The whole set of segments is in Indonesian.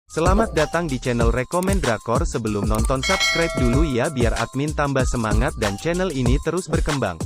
Selamat datang di channel Rekomen Drakor. Sebelum nonton, subscribe dulu ya biar admin tambah semangat dan channel ini terus berkembang.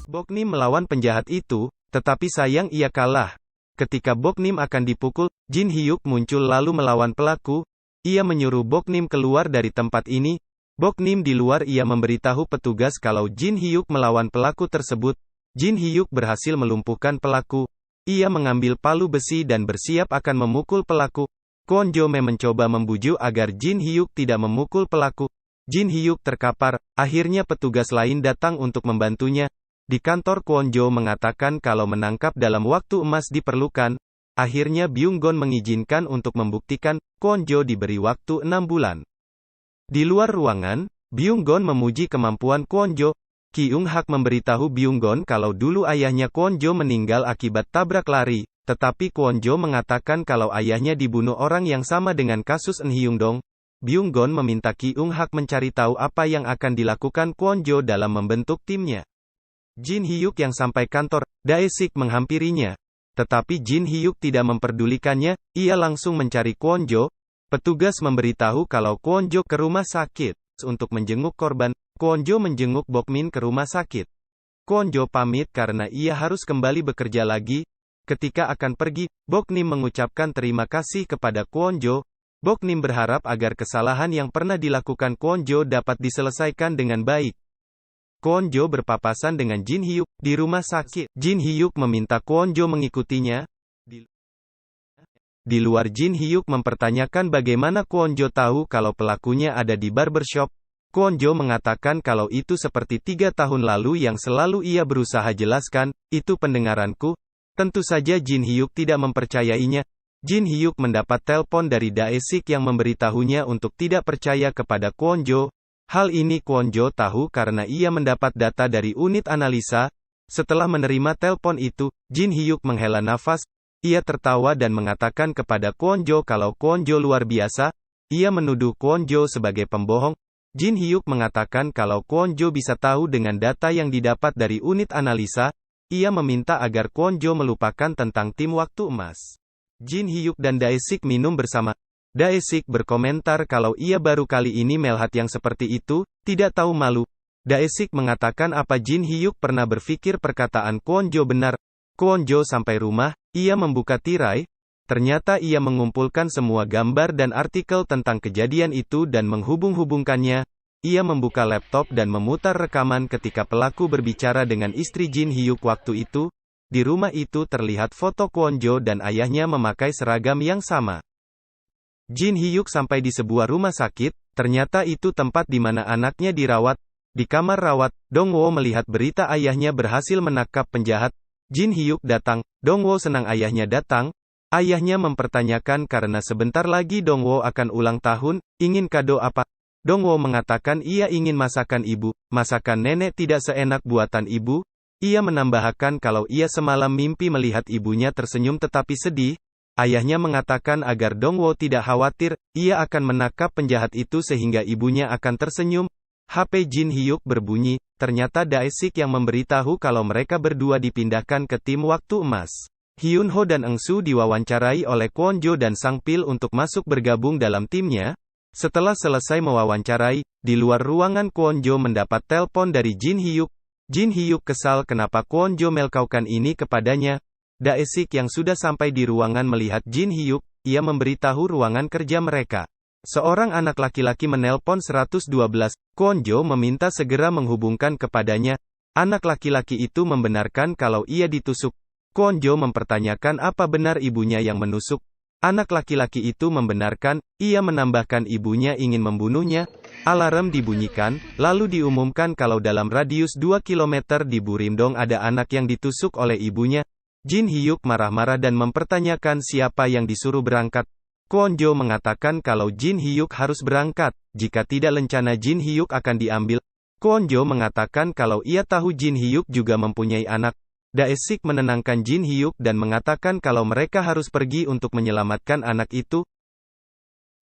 Boknim melawan penjahat itu, tetapi sayang ia kalah. Ketika Boknim akan dipukul, Jin Hyuk muncul lalu melawan pelaku. Ia menyuruh Boknim keluar dari tempat ini. Boknim di luar ia memberitahu petugas kalau Jin Hyuk melawan pelaku tersebut. Jin Hyuk berhasil melumpuhkan pelaku. Ia mengambil palu besi dan bersiap akan memukul pelaku. Kwon Jo Me mencoba membujuk agar Jin Hyuk tidak memukul pelaku. Jin Hyuk terkapar, akhirnya petugas lain datang untuk membantunya. Di kantor Kwon Jo mengatakan kalau menangkap dalam waktu emas diperlukan. Akhirnya Byung Gon mengizinkan untuk membuktikan, Kwon Jo diberi waktu 6 bulan. Di luar ruangan, Byung Gon memuji kemampuan Kwon Jo. Kyung Hak memberitahu Byung Gon kalau dulu ayahnya Kwon Jo meninggal akibat tabrak lari. Tetapi Kwon Jo mengatakan kalau ayahnya dibunuh orang yang sama dengan kasus En Hyung Dong. Byung Gon meminta Kyung Hak mencari tahu apa yang akan dilakukan Kwon Jo dalam membentuk timnya. Jin Hyuk yang sampai kantor, Dae-sik menghampirinya. Tetapi Jin Hyuk tidak memperdulikannya, ia langsung mencari Kwon Jo. Petugas memberitahu kalau Kwon Jo ke rumah sakit. Untuk menjenguk korban, Kwon Jo menjenguk Bokmin ke rumah sakit. Kwon Jo pamit karena ia harus kembali bekerja lagi. Ketika akan pergi, Boknim mengucapkan terima kasih kepada Kwon Jo. Boknim berharap agar kesalahan yang pernah dilakukan Kwon Jo dapat diselesaikan dengan baik. Kwon Jo berpapasan dengan Jin Hyuk di rumah sakit. Jin Hyuk meminta Kwon Jo mengikutinya. Di luar, Jin Hyuk mempertanyakan bagaimana Kwon Jo tahu kalau pelakunya ada di barbershop. Kwon Jo mengatakan kalau itu seperti 3 tahun lalu yang selalu ia berusaha jelaskan, itu pendengaranku. Tentu saja Jin Hyuk tidak mempercayainya. Jin Hyuk mendapat telepon dari Dae-sik yang memberitahunya untuk tidak percaya kepada Kwon Jo. Hal ini Kwon Jo tahu karena ia mendapat data dari unit analisa. Setelah menerima telepon itu, Jin Hyuk menghela nafas. Ia tertawa dan mengatakan kepada Kwon Jo kalau Kwon Jo luar biasa. Ia menuduh Kwon Jo sebagai pembohong. Jin Hyuk mengatakan kalau Kwon Jo bisa tahu dengan data yang didapat dari unit analisa. Ia meminta agar Kwon Jo melupakan tentang tim waktu emas. Jin Hyuk dan Dae-sik minum bersama. Dae-sik berkomentar kalau ia baru kali ini melihat yang seperti itu, tidak tahu malu. Dae-sik mengatakan apa Jin Hyuk pernah berpikir perkataan Kwon Jo benar. Kwon Jo sampai rumah, ia membuka tirai. Ternyata ia mengumpulkan semua gambar dan artikel tentang kejadian itu dan menghubung-hubungkannya. Ia membuka laptop dan memutar rekaman ketika pelaku berbicara dengan istri Jin Hyuk waktu itu. Di rumah itu terlihat foto Kwon Jo dan ayahnya memakai seragam yang sama. Jin Hyuk sampai di sebuah rumah sakit, ternyata itu tempat di mana anaknya dirawat. Di kamar rawat, Dong Wo melihat berita ayahnya berhasil menangkap penjahat. Jin Hyuk datang, Dong Wo senang ayahnya datang. Ayahnya mempertanyakan karena sebentar lagi Dong Wo akan ulang tahun, ingin kado apa? Dong Wo mengatakan ia ingin masakan ibu, masakan nenek tidak seenak buatan ibu. Ia menambahkan kalau ia semalam mimpi melihat ibunya tersenyum tetapi sedih. Ayahnya mengatakan agar Dong Wo tidak khawatir, ia akan menangkap penjahat itu sehingga ibunya akan tersenyum. HP Jin Hyuk berbunyi, ternyata Dae-sik yang memberitahu kalau mereka berdua dipindahkan ke tim waktu emas. Hyun Ho dan Eng Soo diwawancarai oleh Kwon Jo dan Sang Pil untuk masuk bergabung dalam timnya. Setelah selesai mewawancarai, di luar ruangan Kwon Jo mendapat telepon dari Jin Hyuk. Jin Hyuk kesal kenapa Kwon Jo melkaukan ini kepadanya. Dae-sik yang sudah sampai di ruangan melihat Jin Hyuk, ia memberitahu ruangan kerja mereka. Seorang anak laki-laki menelpon 112. Kwon Jo meminta segera menghubungkan kepadanya. Anak laki-laki itu membenarkan kalau ia ditusuk. Kwon Jo mempertanyakan apa benar ibunya yang menusuk. Anak laki-laki itu membenarkan, ia menambahkan ibunya ingin membunuhnya. Alarm dibunyikan, lalu diumumkan kalau dalam radius 2 km di Burimdong ada anak yang ditusuk oleh ibunya. Jin Hyuk marah-marah dan mempertanyakan siapa yang disuruh berangkat. Kwon Jo mengatakan kalau Jin Hyuk harus berangkat, jika tidak lencana Jin Hyuk akan diambil. Kwon Jo mengatakan kalau ia tahu Jin Hyuk juga mempunyai anak. Dae-sik menenangkan Jin Hyuk dan mengatakan kalau mereka harus pergi untuk menyelamatkan anak itu.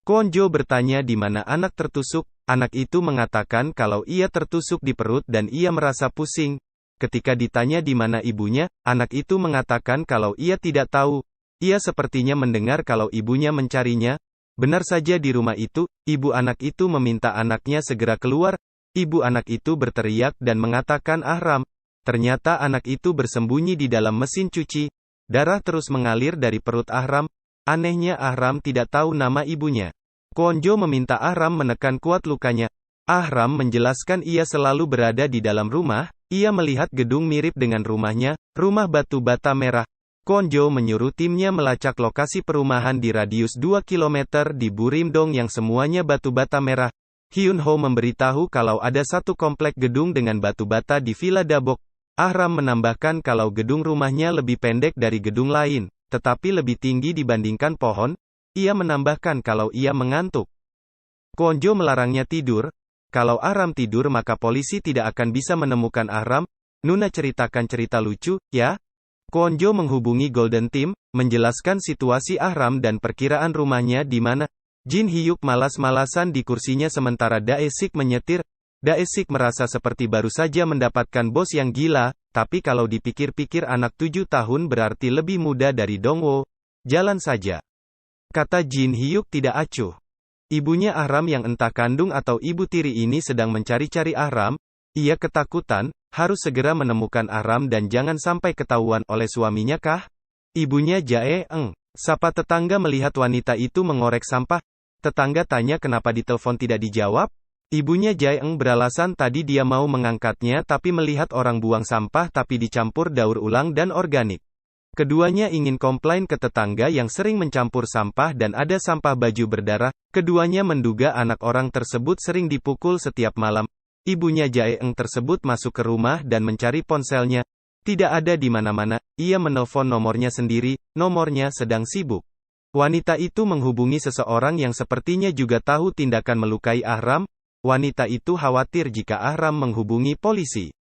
Kwon Jo bertanya di mana anak tertusuk. Anak itu mengatakan kalau ia tertusuk di perut dan ia merasa pusing. Ketika ditanya di mana ibunya, anak itu mengatakan kalau ia tidak tahu. Ia sepertinya mendengar kalau ibunya mencarinya. Benar saja di rumah itu, ibu anak itu meminta anaknya segera keluar. Ibu anak itu berteriak dan mengatakan Ahram. Ternyata anak itu bersembunyi di dalam mesin cuci. Darah terus mengalir dari perut Ahram. Anehnya Ahram tidak tahu nama ibunya. Kwon-jo meminta Ahram menekan kuat lukanya. Ahram menjelaskan ia selalu berada di dalam rumah. Ia melihat gedung mirip dengan rumahnya, rumah batu bata merah. Kwon-jo menyuruh timnya melacak lokasi perumahan di radius 2 km di Burimdong yang semuanya batu bata merah. Hyun-ho memberitahu kalau ada satu komplek gedung dengan batu bata di Villa Dabok. Ahram menambahkan kalau gedung rumahnya lebih pendek dari gedung lain, tetapi lebih tinggi dibandingkan pohon. Ia menambahkan kalau ia mengantuk. Kwon-jo melarangnya tidur. Kalau Ahram tidur maka polisi tidak akan bisa menemukan Ahram. Nuna ceritakan cerita lucu, ya? Kwon-jo menghubungi Golden Team, menjelaskan situasi Ahram dan perkiraan rumahnya di mana. Jin Hyuk malas-malasan di kursinya sementara Dae-sik menyetir. Dae-sik merasa seperti baru saja mendapatkan bos yang gila, tapi kalau dipikir-pikir anak 7 tahun berarti lebih muda dari Dongwo. Jalan saja. Kata Jin Hyuk tidak acuh. Ibunya Ahram yang entah kandung atau ibu tiri ini sedang mencari-cari Ahram. Ia ketakutan, harus segera menemukan Ahram dan jangan sampai ketahuan oleh suaminya kah? Ibunya Jae-eng. Sapa tetangga melihat wanita itu mengorek sampah. Tetangga tanya kenapa ditelepon tidak dijawab. Ibunya Jae-eng beralasan tadi dia mau mengangkatnya tapi melihat orang buang sampah tapi dicampur daur ulang dan organik. Keduanya ingin komplain ke tetangga yang sering mencampur sampah dan ada sampah baju berdarah. Keduanya menduga anak orang tersebut sering dipukul setiap malam. Ibunya Jae-eng tersebut masuk ke rumah dan mencari ponselnya. Tidak ada di mana-mana. Ia menelpon nomornya sendiri, nomornya sedang sibuk. Wanita itu menghubungi seseorang yang sepertinya juga tahu tindakan melukai Ahram. Wanita itu khawatir jika Ahram menghubungi polisi.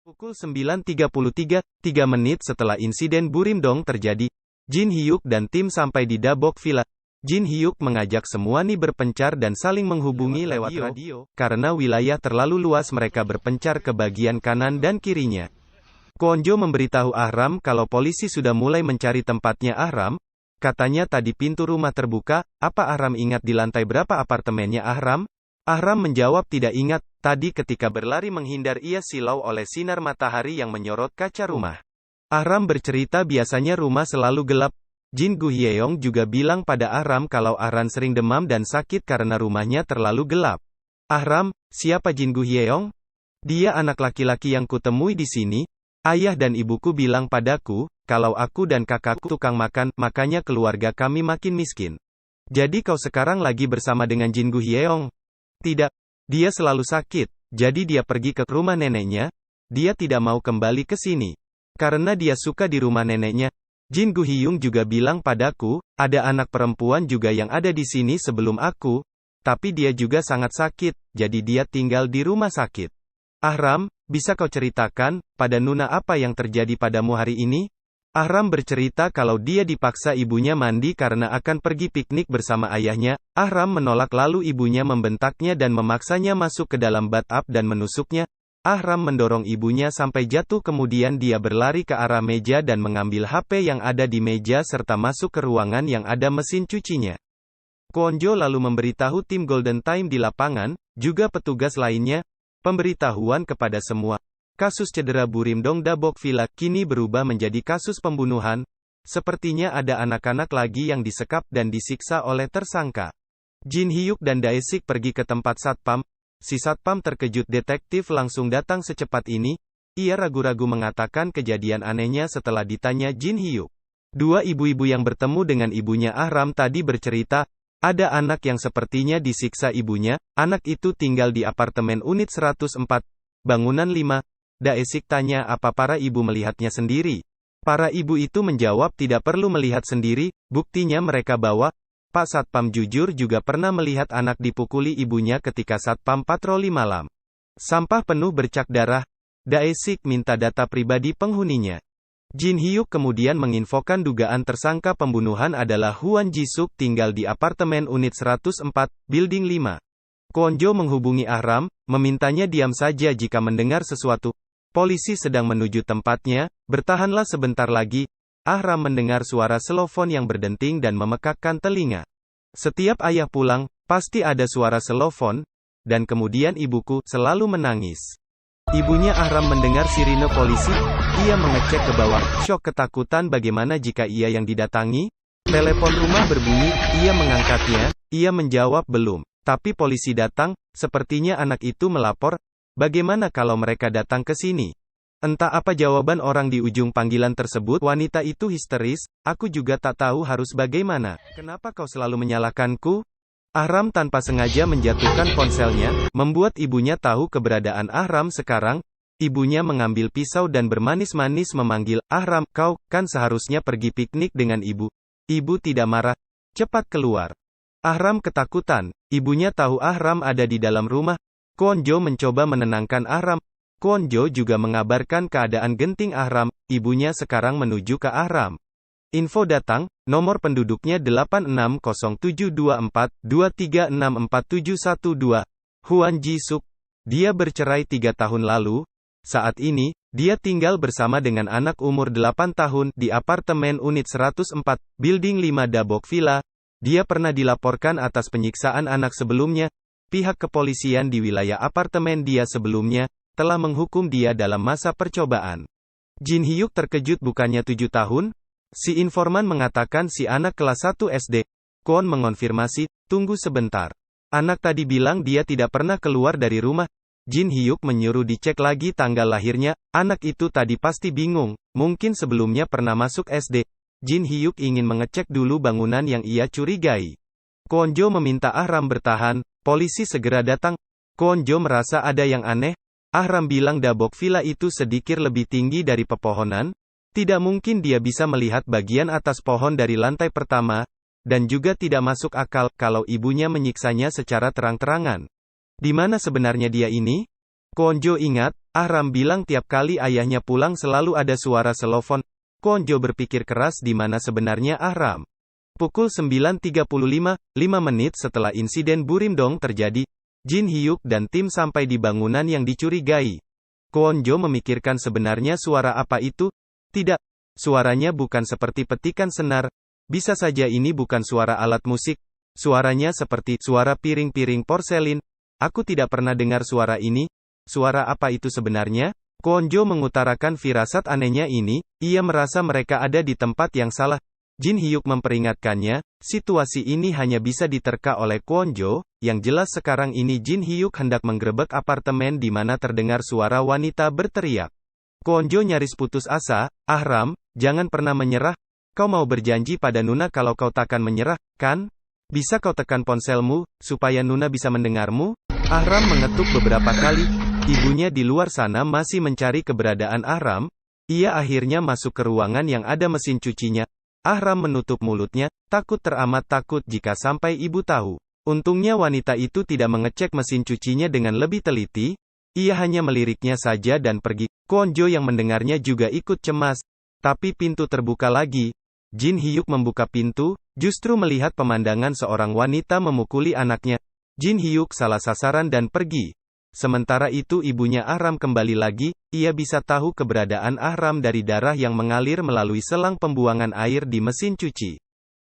Pukul 9.33, 3 menit setelah insiden Burimdong terjadi, Jin Hyuk dan tim sampai di Dabok Villa. Jin Hyuk mengajak semua ni berpencar dan saling menghubungi lewat radio. Karena wilayah terlalu luas mereka berpencar ke bagian kanan dan kirinya. Kwon-jo memberitahu Ahram kalau polisi sudah mulai mencari tempatnya Ahram. Katanya tadi pintu rumah terbuka. Apa Ahram ingat di lantai berapa apartemennya Ahram? Ahram menjawab tidak ingat. Tadi ketika berlari menghindar ia silau oleh sinar matahari yang menyorot kaca rumah. Ahram bercerita biasanya rumah selalu gelap. Jin Gu-hyeong juga bilang pada Ahram kalau Ahram sering demam dan sakit karena rumahnya terlalu gelap. Ahram, siapa Jin Gu-hyeong? Dia anak laki-laki yang kutemui di sini. Ayah dan ibuku bilang padaku, kalau aku dan kakakku tukang makan, makanya keluarga kami makin miskin. Jadi kau sekarang lagi bersama dengan Jin Gu-hyeong? Tidak. Dia selalu sakit, jadi dia pergi ke rumah neneknya. Dia tidak mau kembali ke sini. Karena dia suka di rumah neneknya. Jin Gu-hyung juga bilang padaku, ada anak perempuan juga yang ada di sini sebelum aku. Tapi dia juga sangat sakit, jadi dia tinggal di rumah sakit. Ahram, bisa kau ceritakan, pada Nuna apa yang terjadi padamu hari ini? Ahram bercerita kalau dia dipaksa ibunya mandi karena akan pergi piknik bersama ayahnya. Ahram menolak lalu ibunya membentaknya dan memaksanya masuk ke dalam bathtub dan menusuknya. Ahram mendorong ibunya sampai jatuh kemudian dia berlari ke arah meja dan mengambil HP yang ada di meja serta masuk ke ruangan yang ada mesin cucinya. Kwon-jo lalu memberitahu tim Golden Time di lapangan, juga petugas lainnya, pemberitahuan kepada semua. Kasus cedera Burimdong Dabok Villa kini berubah menjadi kasus pembunuhan. Sepertinya ada anak-anak lagi yang disekap dan disiksa oleh tersangka. Jin Hyuk dan Dae-sik pergi ke tempat satpam. Si satpam terkejut detektif langsung datang secepat ini. Ia ragu-ragu mengatakan kejadian anehnya setelah ditanya Jin Hyuk. Dua ibu-ibu yang bertemu dengan ibunya Ahram tadi bercerita, ada anak yang sepertinya disiksa ibunya. Anak itu tinggal di apartemen unit 104, bangunan 5. Dae-sik tanya apa para ibu melihatnya sendiri. Para ibu itu menjawab tidak perlu melihat sendiri, buktinya mereka bawa. Pak Satpam jujur juga pernah melihat anak dipukuli ibunya ketika Satpam patroli malam. Sampah penuh bercak darah. Dae-sik minta data pribadi penghuninya. Jin Hyuk kemudian menginfokan dugaan tersangka pembunuhan adalah Hwan Ji-suk tinggal di apartemen unit 104, building 5. Kwon-jo menghubungi Ahram, memintanya diam saja jika mendengar sesuatu. Polisi sedang menuju tempatnya, bertahanlah sebentar lagi. Ahram mendengar suara selofon yang berdenting dan memekakkan telinga. Setiap ayah pulang, pasti ada suara selofon, dan kemudian ibuku selalu menangis. Ibunya Ahram mendengar sirine polisi, ia mengecek ke bawah, syok ketakutan bagaimana jika ia yang didatangi? Telepon rumah berbunyi, ia mengangkatnya, ia menjawab belum. Tapi polisi datang, sepertinya anak itu melapor, bagaimana kalau mereka datang ke sini? Entah apa jawaban orang di ujung panggilan tersebut, wanita itu histeris, aku juga tak tahu harus bagaimana. Kenapa kau selalu menyalahkanku? Ahram tanpa sengaja menjatuhkan ponselnya, membuat ibunya tahu keberadaan Ahram sekarang. Ibunya mengambil pisau dan bermanis-manis memanggil, Ahram, kau, kan seharusnya pergi piknik dengan ibu. Ibu tidak marah. Cepat keluar. Ahram ketakutan. Ibunya tahu Ahram ada di dalam rumah. Kwon Jo mencoba menenangkan Ahram. Kwon Jo juga mengabarkan keadaan genting Ahram. Ibunya sekarang menuju ke Ahram. Info datang, nomor penduduknya 86072423647112. Huan Ji-suk. Dia bercerai 3 tahun lalu. Saat ini, dia tinggal bersama dengan anak umur 8 tahun di apartemen unit 104, Building 5 Dabok Villa. Dia pernah dilaporkan atas penyiksaan anak sebelumnya. Pihak kepolisian di wilayah apartemen dia sebelumnya telah menghukum dia dalam masa percobaan. Jin Hyuk terkejut bukannya 7 tahun? Si informan mengatakan si anak kelas 1 SD. Kwon mengonfirmasi, tunggu sebentar. Anak tadi bilang dia tidak pernah keluar dari rumah. Jin Hyuk menyuruh dicek lagi tanggal lahirnya. Anak itu tadi pasti bingung, mungkin sebelumnya pernah masuk SD. Jin Hyuk ingin mengecek dulu bangunan yang ia curigai. Kwon Jo meminta Ahram bertahan, polisi segera datang. Kwon Jo merasa ada yang aneh. Ahram bilang Dabok Villa itu sedikit lebih tinggi dari pepohonan. Tidak mungkin dia bisa melihat bagian atas pohon dari lantai pertama, dan juga tidak masuk akal kalau ibunya menyiksanya secara terang-terangan. Di mana sebenarnya dia ini? Kwon Jo ingat, Ahram bilang tiap kali ayahnya pulang selalu ada suara selofon. Kwon Jo berpikir keras di mana sebenarnya Ahram. Pukul 9.35, 5 menit setelah insiden Burimdong terjadi, Jin Hyuk dan tim sampai di bangunan yang dicurigai. Kwon Jo memikirkan sebenarnya suara apa itu? Tidak. Suaranya bukan seperti petikan senar. Bisa saja ini bukan suara alat musik. Suaranya seperti suara piring-piring porselin. Aku tidak pernah dengar suara ini. Suara apa itu sebenarnya? Kwon Jo mengutarakan firasat anehnya ini, ia merasa mereka ada di tempat yang salah. Jin Hyuk memperingatkannya, situasi ini hanya bisa diterka oleh Kwon Jo, yang jelas sekarang ini Jin Hyuk hendak menggerebek apartemen di mana terdengar suara wanita berteriak. Kwon Jo nyaris putus asa, Ahram, jangan pernah menyerah, kau mau berjanji pada Nuna kalau kau takkan menyerah, kan? Bisa kau tekan ponselmu, supaya Nuna bisa mendengarmu? Ahram mengetuk beberapa kali. Ibunya di luar sana masih mencari keberadaan Ahram. Ia akhirnya masuk ke ruangan yang ada mesin cucinya. Ahram menutup mulutnya, takut teramat takut jika sampai ibu tahu. Untungnya wanita itu tidak mengecek mesin cucinya dengan lebih teliti. Ia hanya meliriknya saja dan pergi. Kwon Jo yang mendengarnya juga ikut cemas. Tapi pintu terbuka lagi. Jin Hyuk membuka pintu, justru melihat pemandangan seorang wanita memukuli anaknya. Jin Hyuk salah sasaran dan pergi. Sementara itu ibunya Ahram kembali lagi, ia bisa tahu keberadaan Ahram dari darah yang mengalir melalui selang pembuangan air di mesin cuci.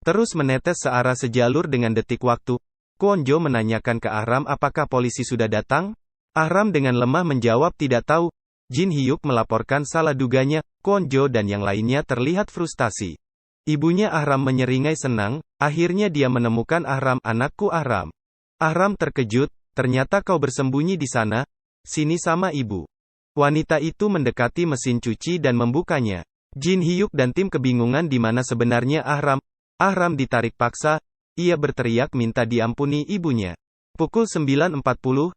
Terus menetes searah sejalur dengan detik waktu. Kwon Jo menanyakan ke Ahram apakah polisi sudah datang? Ahram dengan lemah menjawab tidak tahu. Jin Hyuk melaporkan salah duganya, Kwon Jo dan yang lainnya terlihat frustasi. Ibunya Ahram menyeringai senang, akhirnya dia menemukan Ahram, anakku Ahram. Ahram terkejut. Ternyata kau bersembunyi di sana. Sini sama ibu. Wanita itu mendekati mesin cuci dan membukanya. Jin Hyuk dan tim kebingungan di mana sebenarnya Ahram. Ahram ditarik paksa. Ia berteriak minta diampuni ibunya. Pukul 9.40, 10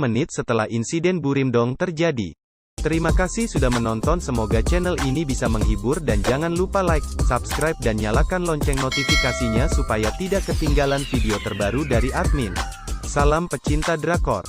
menit setelah insiden Burimdong terjadi. Terima kasih sudah menonton, semoga channel ini bisa menghibur dan jangan lupa like, subscribe dan nyalakan lonceng notifikasinya supaya tidak ketinggalan video terbaru dari admin. Salam pecinta drakor.